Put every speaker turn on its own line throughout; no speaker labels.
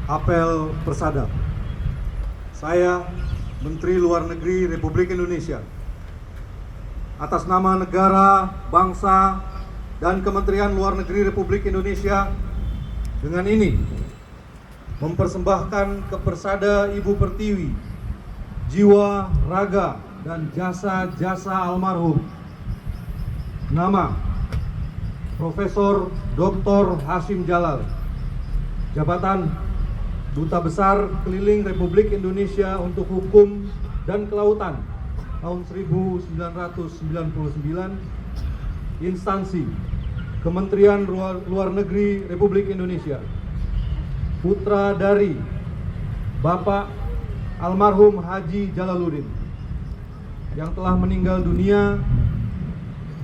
Apel Persada. Saya, Menteri Luar Negeri Republik Indonesia, atas nama negara, bangsa, dan Kementerian Luar Negeri Republik Indonesia, dengan ini mempersembahkan ke Persada Ibu Pertiwi jiwa, raga, dan jasa-jasa almarhum nama Profesor Dr. Hasyim Jalal, jabatan Duta Besar Keliling Republik Indonesia untuk Hukum dan Kelautan tahun 1999, instansi Kementerian Luar Negeri Republik Indonesia, putra dari Bapak almarhum Haji Jalaluddin yang telah meninggal dunia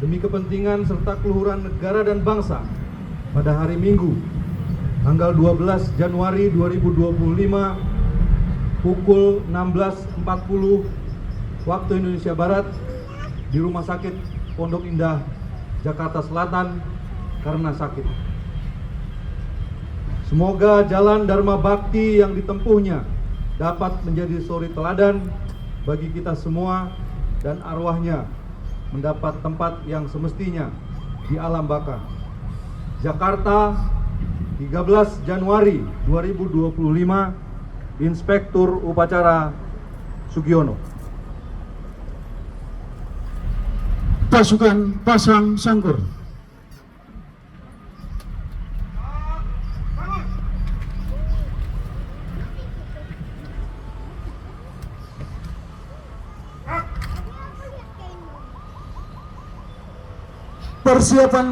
demi kepentingan serta keluhuran negara dan bangsa pada hari Minggu tanggal 12 Januari 2025 pukul 16.40 waktu Indonesia Barat di Rumah Sakit Pondok Indah, Jakarta Selatan karena sakit. Semoga jalan Dharma Bakti yang ditempuhnya dapat menjadi suri teladan bagi kita semua dan arwahnya mendapat tempat yang semestinya di alam baka. Jakarta, 13 Januari 2025, Inspektur Upacara Sugiono.
Pasukan pasang sangkur. Persiapan